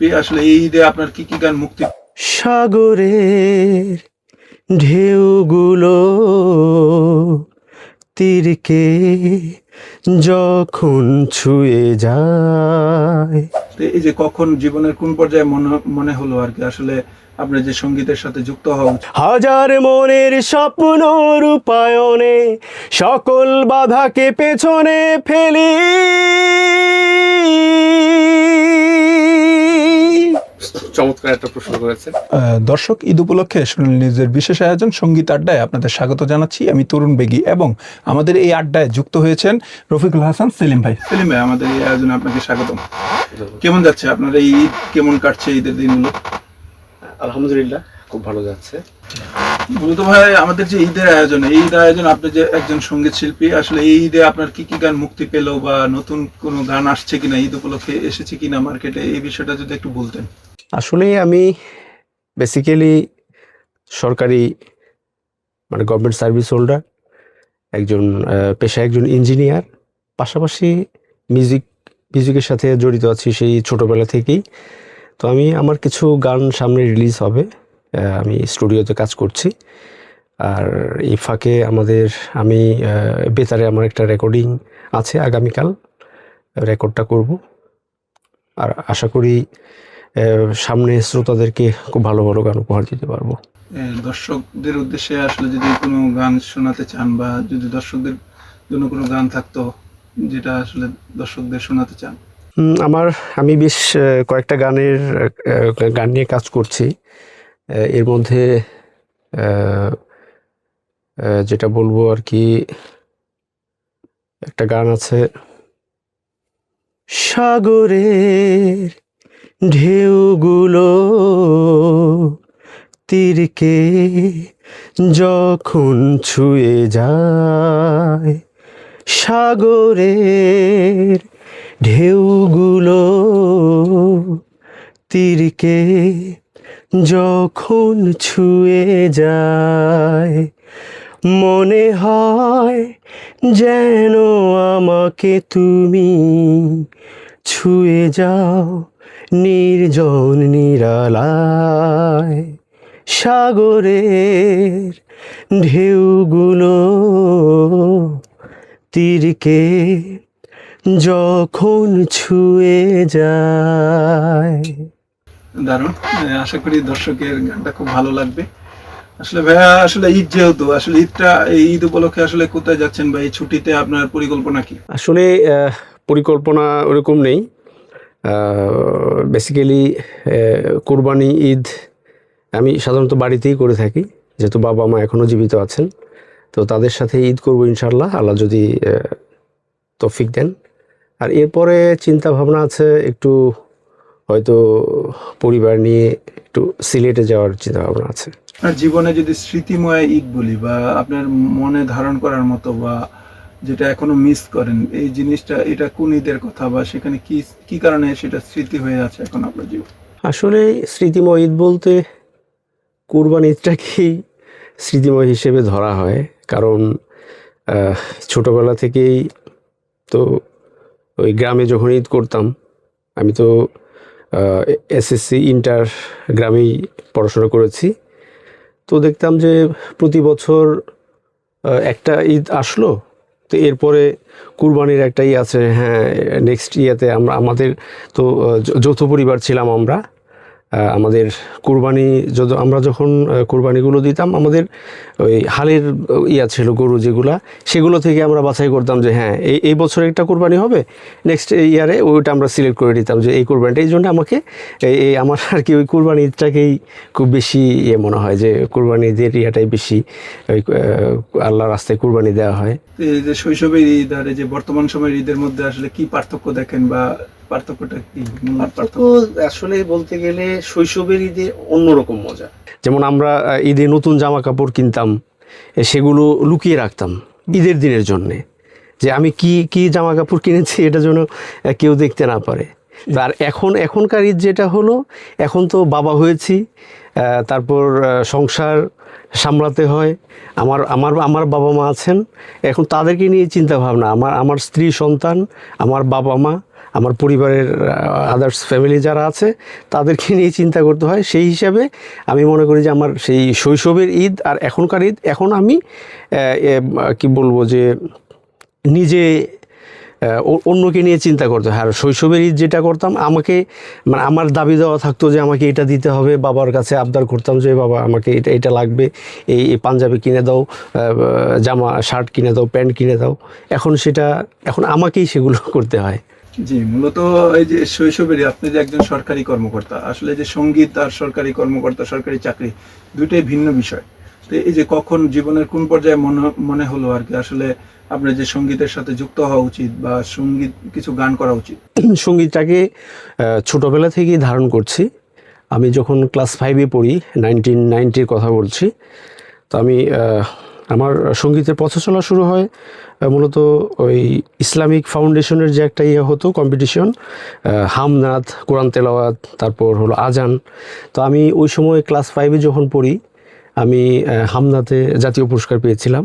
আসলে এই ঈদে আপনার কি গান মুক্তি? সাগরের ঢেউগুলো তীরকে যখন ছুঁয়ে যায়। এই যে কখন জীবনের কোন পর্যায়ে মনে হলো আর কি আসলে আপনার যে সঙ্গীতের সাথে যুক্ত হওয়া উচিত? হাজার মনের স্বপ্ন রূপায়ণে সকল বাধাকে পেছনে ফেলি। চমৎকার একটা প্রশ্ন করেছেন। দর্শক, ঈদ উপলক্ষে সোনালী নিউজের বিশেষ আয়োজন সঙ্গীত আড্ডায় আপনাদের স্বাগত জানাচ্ছি। আমি তরুণ বেগী এবং আমাদের এই আড্ডায় যুক্ত হয়েছেন রফিকুল হাসান সেলিম ভাই। সেলিম ভাই, আমাদের এই আয়োজনে আপনাকে স্বাগতম। কেমন যাচ্ছে আপনার এই ঈদ? কেমন কাটছে ঈদের দিনগুলো? আলহামদুলিল্লাহ, খুব ভালো যাচ্ছে। মূলত ভাই, আমাদের যে ঈদের আয়োজন, এই ঈদ আয়োজন, আপনি যে একজন সঙ্গীত শিল্পী, আসলে এই ঈদে আপনার কি গান মুক্তি পেলো বা নতুন কোনো গান আসছে কিনা, ঈদ উপলক্ষে এসেছে কিনা মার্কেটে, এই বিষয়টা যদি একটু বলতেন। আসলে আমি বেসিক্যালি সরকারি মানে গভর্নমেন্ট সার্ভিস হোল্ডার, একজন পেশায় একজন ইঞ্জিনিয়ার, পাশাপাশি মিউজিকের সাথে জড়িত আছি সেই ছোটোবেলা থেকেই। তো আমার কিছু গান সামনে রিলিজ হবে, আমি স্টুডিওতে কাজ করছি। আর এই ফাঁকে আমি বেতারে আমার একটা রেকর্ডিং আছে, আগামীকাল রেকর্ডটা করব। আর আশা করি সামনে শ্রোতাদেরকে খুব ভালো ভালো গান উপহার দিতে পারবো। দর্শকদের উদ্দেশ্যে আসলে যদি কোনো গান শোনাতে চান বা যদি দর্শকদের জন্য কোনো গান থাকতো যেটা আসলে দর্শকদের শোনাতে চান। আমি বেশ কয়েকটা গান নিয়ে কাজ করছি। এর মধ্যে যেটা বলবো আর কি, একটা গান আছে, সাগরের ঢেউগুলো তীরকে যখন ছুঁয়ে যায়, সাগরের ঢেউগুলো তীরকে যখন ছুঁয়ে যায়, মনে হয় যেন আমাকে তুমি ছুঁয়ে যাও নির্জন নিরালায়, সাগরের ঢেউগুলো তীরকে যখন ছুঁয়ে যায়। দারুণ, আশা করি দর্শকের গানটা খুব ভালো লাগবে। আসলে ভাইয়া, আসলে ঈদ যেহেতু, আসলে এই ঈদ উপলক্ষে আসলে কোথায় যাচ্ছেন বা এই ছুটিতে আপনার পরিকল্পনা কি? আসলে পরিকল্পনা ওরকম নেই। বেসিক্যালি কুরবানি ঈদ আমি সাধারণত বাড়িতেই করে থাকি, যেহেতু বাবা মা এখনও জীবিত আছেন। তো তাদের সাথে ঈদ করবো ইনশাল্লাহ, আল্লাহ যদি তৌফিক দেন। আর এরপরে চিন্তা ভাবনা আছে একটু হয়তো পরিবার নিয়ে একটু সিলেটে যাওয়ার চিন্তা ভাবনা আছে। আপনার জীবনে যদি স্মৃতিময় ঈদ বলি বা আপনার মনে ধারণ করার মতো বা যেটা এখনো মিস করেন, এই জিনিসটা, এটা কোন ঈদের কথা বা সেখানে কি কারণে সেটা স্মৃতি হয়ে আছে এখন আপনার জীবন? আসলে স্মৃতিময় ঈদ বলতে কুরবানি ঈদটাকেই স্মৃতিময় হিসেবে ধরা হয়, কারণ ছোটোবেলা থেকেই তো ওই গ্রামে যখন ঈদ করতাম, আমি তো এসএসসি ইন্টার গ্রামেই পড়াশোনা করেছি। তো দেখতাম যে প্রতি বছর একটা ঈদ আসলো, তো এরপরে কুরবানির একটা আছে, হ্যাঁ নেক্সট ইয়াতে আমাদের তো যৌথ পরিবার ছিলাম আমরা। আমাদের আমরা যখন কুরবানিগুলো দিতাম, আমাদের ওই হালের ছিল গরু যেগুলা, সেগুলো থেকে আমরা বাছাই করতাম যে হ্যাঁ এই বছর একটা কুরবানি হবে, নেক্সট ইয়ারে ওইটা আমরা সিলেক্ট করে নিতাম যে এই কুরবানিটা। এই জন্য আমার আর কি ওই কুরবানি ঈদটাকেই খুব বেশি মনে হয় যে কুরবানি ঈদের ইয়াটাই বেশি ওই আল্লাহর রাস্তায় কুরবানি দেওয়া হয়। এই যে শৈশবের ঈদ আর এই যে বর্তমান সময়ের ঈদের মধ্যে আসলে কি পার্থক্য দেখেন বা পার্থক্যটা কি? আসলে বলতে গেলে শৈশবের ঈদে অন্যরকম মজা। যেমন আমরা ঈদে নতুন জামা কাপড় কিনতাম, সেগুলো লুকিয়ে রাখতাম ঈদের দিনের জন্যে, যে আমি কি জামা কাপড় কিনেছি এটা যেন কেউ দেখতে না পারে। আর এখনকার ঈদ যেটা হলো, এখন তো বাবা হয়েছি, তারপর সংসার সামলাতে হয়, আমার বাবা মা আছেন, এখন তাদেরকে নিয়ে চিন্তা ভাবনা, আমার স্ত্রী সন্তান, আমার বাবা মা, আমার পরিবারের আদার্স ফ্যামিলি যারা আছে তাদেরকে নিয়ে চিন্তা করতে হয়। সেই হিসাবে আমি মনে করি যে আমার সেই শৈশবের ঈদ আর এখনকার ঈদ, এখন আমি কি বলবো যে নিজে অন্যকে নিয়ে চিন্তা করতে হয়। আর শৈশবের ঈদ যেটা করতাম, আমাকে মানে আমার দাবি দেওয়া থাকতো যে আমাকে এটা দিতে হবে, বাবার কাছে আবদার করতাম যে বাবা আমাকে এটা লাগবে, এই পাঞ্জাবি কিনে দাও, জামা শার্ট কিনে দাও, প্যান্ট কিনে দাও। এখন আমাকেই সেগুলো করতে হয়। জি, মূলত এই যে শৈশবেরই আপনি যে একজন সরকারি কর্মকর্তা, আসলে যে সঙ্গীত আর সরকারি কর্মকর্তা, সরকারি চাকরি দুইটাই ভিন্ন বিষয়। তো এই যে কখন জীবনের কোন পর্যায়ে মনে হলো আর কি আসলে আপনার যে সঙ্গীতের সাথে যুক্ত হওয়া উচিত বা সঙ্গীত কিছু গান করা উচিত? সঙ্গীতটাকে ছোটোবেলা থেকেই ধারণ করছি। আমি যখন ক্লাস 5-এ পড়ি, 1990-র কথা বলছি, তো আমি আমার সঙ্গীতের পথ চলা শুরু হয় মূলত ওই ইসলামিক ফাউন্ডেশনের যে একটা হতো কম্পিটিশন, হামনাত, কোরআন তেলাওয়াত, তারপর হলো আজান। তো আমি ওই সময় ক্লাস 5-এ যখন পড়ি, আমি হামনাতে জাতীয় পুরস্কার পেয়েছিলাম।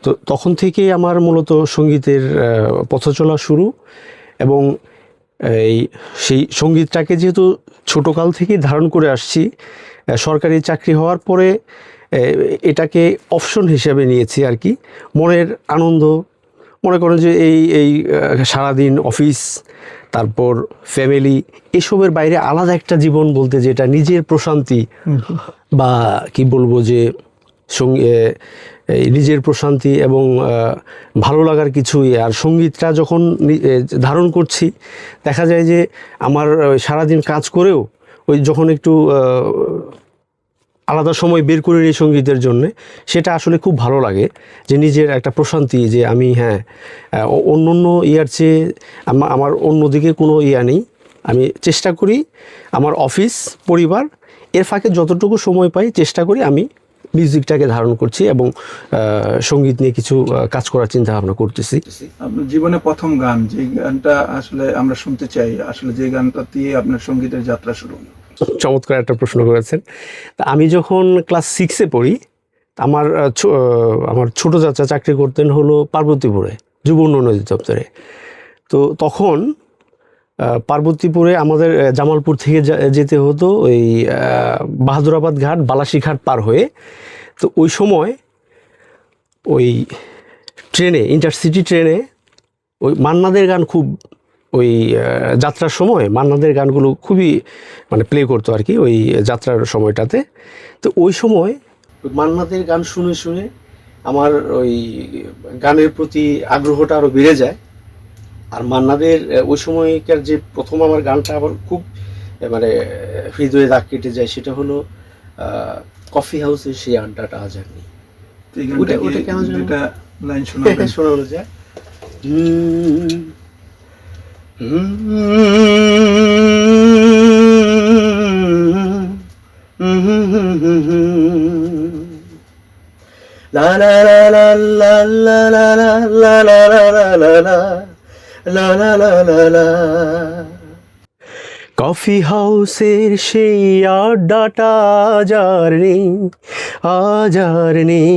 তো তখন থেকেই আমার মূলত সঙ্গীতের পথ চলা শুরু। এবং সেই সঙ্গীতটাকে যেহেতু ছোটোকাল থেকেই ধারণ করে আসছি, সরকারি চাকরি হওয়ার পরে এটাকে অপশন হিসেবে নিয়েছি আর কি। মনের আনন্দ, মনে করেন যে এই সারাদিন অফিস, তারপর ফ্যামিলি, এসবের বাইরে আলাদা একটা জীবন বলতে যেটা নিজের প্রশান্তি বা কি বলবো যে নিজের প্রশান্তি এবং ভালো লাগার কিছুই। আর সঙ্গীতটা যখন ধারণ করছি, দেখা যায় যে আমার সারাদিন কাজ করেও ওই যখন একটু আলাদা সময় বের করে নিই সঙ্গীতের জন্যে, সেটা আসলে খুব ভালো লাগে যে নিজের একটা প্রশান্তি, যে আমি অন্য ইয়ার চেয়ে আমার অন্যদিকে কোনো ইয়া নেই। আমি চেষ্টা করি আমার অফিস, পরিবার, এর ফাঁকে যতটুকু সময় পাই চেষ্টা করি আমি মিউজিকটাকে ধারণ করছি এবং সঙ্গীত নিয়ে কিছু কাজ করার চিন্তা ভাবনা করতেছি। আপনার জীবনে প্রথম গান, যে গানটা আসলে আমরা শুনতে চাই, আসলে যে গানটা দিয়ে আপনার সঙ্গীতের যাত্রা শুরু হলো? চমৎকার একটা প্রশ্ন করেছেন। তা আমি যখন ক্লাস 6-এ পড়ি, আমার ছোটো চাচা চাকরি করতেন হলো পার্বতীপুরে, যুব উন্নয়ন অধিদপ্তরে। তো তখন পার্বতীপুরে আমাদের জামালপুর থেকে যেতে হতো ওই বাহাদুরাবাদ ঘাট, বালাসী ঘাট পার হয়ে। তো ওই সময় ওই ট্রেনে, ইন্টারসিটি ট্রেনে ওই মান্নাদের গান খুব, ওই যাত্রার সময় মান্নাদের গানগুলো খুবই মানে প্লে করতো আর কি ওই যাত্রার সময়টাতে। তো ওই সময় মান্নাদের গান শুনে শুনে আমার ওই গানের প্রতি আগ্রহটা আরও বেড়ে যায়। আর মান্নাদের ওই সময়কার যে প্রথম আমার গানটা আমার খুব মানে হৃদয়ে দাগ কেটে যায়, সেটা হলো কফি হাউসের সেই আড্ডাটা আজ আর নেই। ওটা কেন যেটা লাইন শোনাবেন? শোনানো যায়। লা লা লা লা লা লা লা লা লা লা লা লা লা লা লা লা লা। কফি হাউসের সেই আড্ডাটা আজ আর নেই,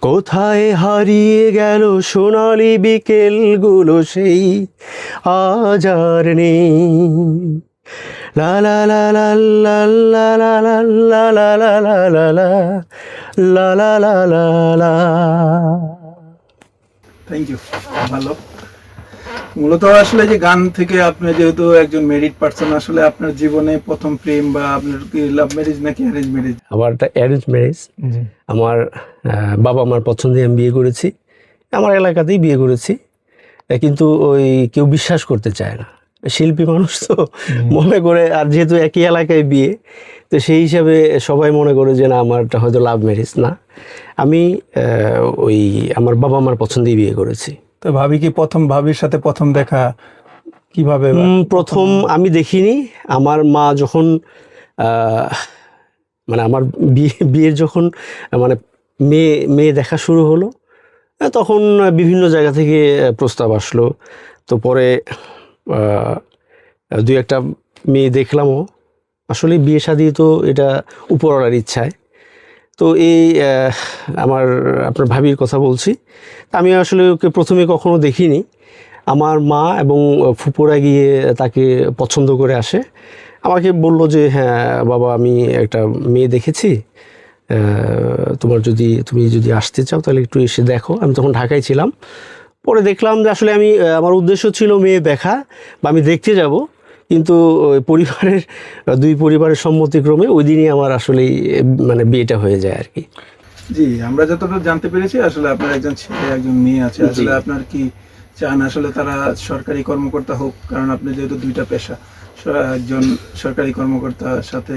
কোথায় হারিয়ে গেল সোনালি বিকেলগুলো সেই আজ আর নেই। লা লা লা লা লা লা লা লা লা লা লা লা লা লা লা লা লা লা। থ্যাংক ইউ, ভালো। মূলত আসলে যে গান থেকে আপনি যেহেতু একজন মেরিড পারসন, আসলে আপনার জীবনে প্রথম প্রেম বা আপনার কি লাভ ম্যারেজ নাকি অ্যারেঞ্জ ম্যারেজ? আমার একটা অ্যারেঞ্জ ম্যারেজ। আমার বাবা মার পছন্দে আমি বিয়ে করেছি, আমার এলাকাতেই বিয়ে করেছি, কিন্তু ওই কেউ বিশ্বাস করতে চায় না, শিল্পী মানুষ তো মনে করে, আর যেহেতু একই এলাকায় বিয়ে, তো সেই হিসাবে সবাই মনে করে যে না আমারটা হয়তো লাভ ম্যারেজ না। আমি ওই আমার বাবা মার পছন্দেই বিয়ে করেছি। তো ভাবির সাথে প্রথম দেখা কিভাবে? প্রথম আমি দেখিনি। আমার মা যখন মানে আমার বিয়ের যখন মানে মেয়ে দেখা শুরু হলো, তখন বিভিন্ন জায়গা থেকে প্রস্তাব আসলো। তো পরে দুই একটা মেয়ে দেখলামও। আসলে বিয়ে শাদী তো এটা উপরওয়ালার ইচ্ছায়। তো আপনার ভাবির কথা বলছি। আমি আসলে ওকে প্রথমে কখনো দেখিনি। আমার মা এবং ফুপুরা গিয়ে তাকে পছন্দ করে আসে। আমাকে বলল যে হ্যাঁ বাবা, আমি একটা মেয়ে দেখেছি, তুমি যদি আসতে চাও তাহলে একটু এসে দেখো। আমি তখন ঢাকায় ছিলাম। পরে দেখলাম যে আসলে আমার উদ্দেশ্য ছিল মেয়ে দেখা বা আমি দেখতে যাব, কিন্তু দুই পরিবারের সম্মতিক্রমে ওই দিনই আমার আসলেই মানে বিয়েটা হয়ে যায় আর কি। জি, আমরা যতটুকু জানতে পেরেছি আসলে আপনার একজন ছেলে একজন মেয়ে আছে। আসলে আপনার কি চান আসলে তারা সরকারি কর্মকর্তা হোক? কারণ আপনি যেহেতু দুইটা পেশা, একজন সরকারি কর্মকর্তার সাথে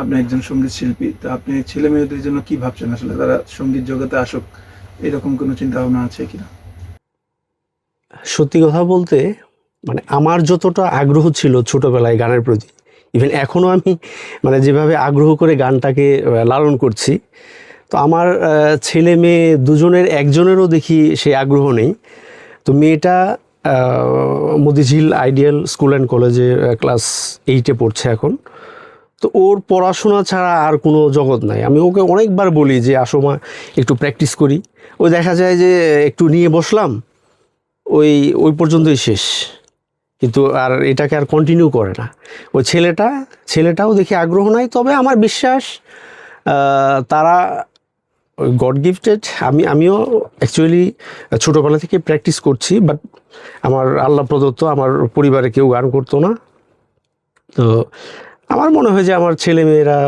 আপনি একজন সঙ্গীত শিল্পী, তো আপনি ছেলে মেয়েদের জন্য কি ভাবছেন? আসলে তারা সঙ্গীত জগতে আসুক, এরকম কোনো চিন্তা ভাবনা আছে কিনা? সত্যি কথা বলতে মানে আমার যতটা আগ্রহ ছিল ছোটবেলায় গানের প্রতি, ইভেন এখনও আমি মানে যেভাবে আগ্রহ করে গানটাকে লালন করছি, তো আমার ছেলে মেয়ে দুজনের একজনেরও দেখি সেই আগ্রহ নেই। তো মেয়েটা মতিঝিল আইডিয়াল স্কুল অ্যান্ড কলেজে ক্লাস 8-এ পড়ছে এখন। তো ওর পড়াশোনা ছাড়া আর কোনো জগৎ নাই। আমি ওকে অনেকবার বলি যে আসো মা একটু প্র্যাকটিস করি। ওই দেখা যায় যে একটু নিয়ে বসলাম, ওই পর্যন্তই শেষ, কিন্তু আর এটাকে আর কন্টিনিউ করে না। ওই ছেলেটাও দেখি আগ্রহ নাই। তবে আমার বিশ্বাস তারা গড গিফটেড। আমিও অ্যাকচুয়ালি ছোটোবেলা থেকে প্র্যাকটিস করছি, বাট আমার আল্লাহ প্রদত্ত, আমার পরিবারে কেউ গান করতো না। তো আমার মনে হয় যে আমার ছেলে মেয়েরা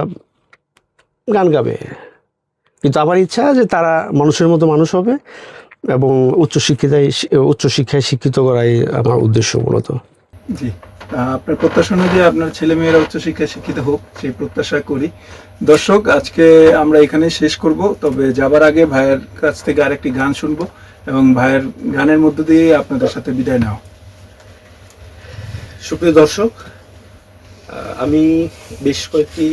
গান গাবে, কিন্তু আমার ইচ্ছা যে তারা মানুষের মতো মানুষ হবে এবং উচ্চশিক্ষায় শিক্ষিত করাই আমার উদ্দেশ্য মূলত। জি, আপনার প্রত্যাশা অনুযায়ী আপনার ছেলে মেয়েরা উচ্চশিক্ষায় শিক্ষিত হোক, সেই প্রত্যাশা করি। দর্শক, আজকে আমরা এখানে শেষ করব, তবে যাবার আগে ভাইয়ের কাছ থেকে আরেকটি গান শুনবো এবং ভাইয়ের গানের মধ্য দিয়ে আপনাদের সাথে বিদায় নাও। সুপ্রিয় দর্শক, আমি বেশ কয়েকটি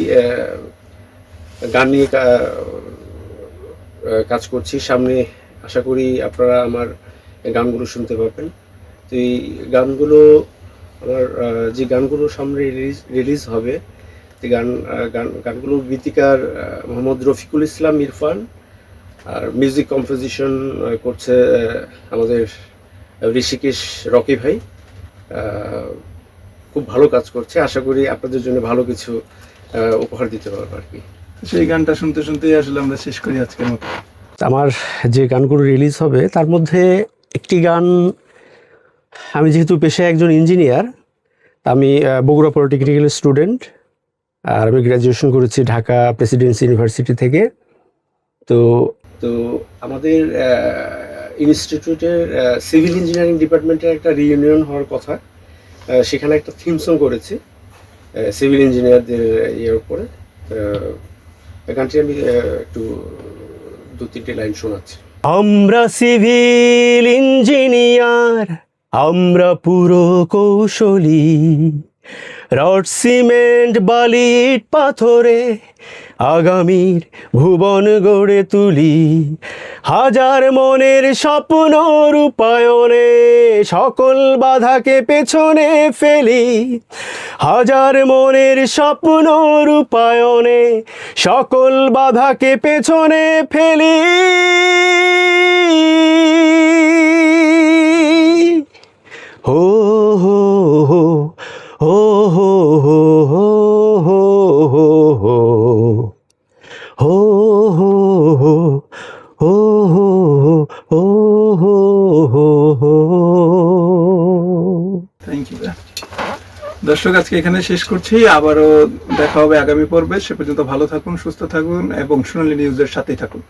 গান নিয়ে কাজ করছি। সামনে আশা করি আপনারা আমার গানগুলো শুনতে পাবেন। তো এই গানগুলো আমার যে গানগুলো সামনে রিলিজ হবে, যে গানগুলোর গীতিকার মোহাম্মদ রফিকুল ইসলাম ইরফান, আর মিউজিক কম্পোজিশন করছে আমাদের ঋষিকেশ রকি ভাই। খুব ভালো কাজ করছে। আশা করি আপনাদের জন্য ভালো কিছু উপহার দিতে পারবো আর কি। সেই গানটা শুনতে শুনতেই আসলে আমরা শেষ করি আজকের মতো। আমার যে গানগুলো রিলিজ হবে তার মধ্যে একটি গান, আমি যেহেতু পেশায় একজন ইঞ্জিনিয়ার, আমি বগুড়া পলিটেকনিক্যাল স্টুডেন্ট, আর আমি গ্র্যাজুয়েশন করেছি ঢাকা প্রেসিডেন্সি ইউনিভার্সিটি থেকে। তো আমাদের ইনস্টিটিউটের সিভিল ইঞ্জিনিয়ারিং ডিপার্টমেন্টের একটা রিইউনিয়ন হওয়ার কথা, সেখানে একটা থিম সং করেছি সিভিল ইঞ্জিনিয়ারদের ইয়ের উপরে। গানটি আমি একটু 2-3 লাইন শোনাচ্ছি। আমরা সিভিল ইঞ্জিনিয়ার, আমরা পুরো কৌশলী, রড সিমেন্ট বালি ইট পাথরে আগামীর ভুবন গড়ে তুলি। হাজার মনের স্বপ্ন রূপায়ণে সকল বাধাকে পেছনে ফেলি। হাজার মনের স্বপ্ন রূপায়ণে সকল বাধাকে পেছনে ফেলি। হো হো হো হো হো হো হো হো হো হো হো হো হো হো হো হো। Thank you. দর্শক, আজকে এখানে শেষ করছি। আবারও দেখা হবে আগামী পর্বে। সে পর্যন্ত ভালো থাকুন, সুস্থ থাকুন এবং সোনালী নিউজের সাথেই থাকুন।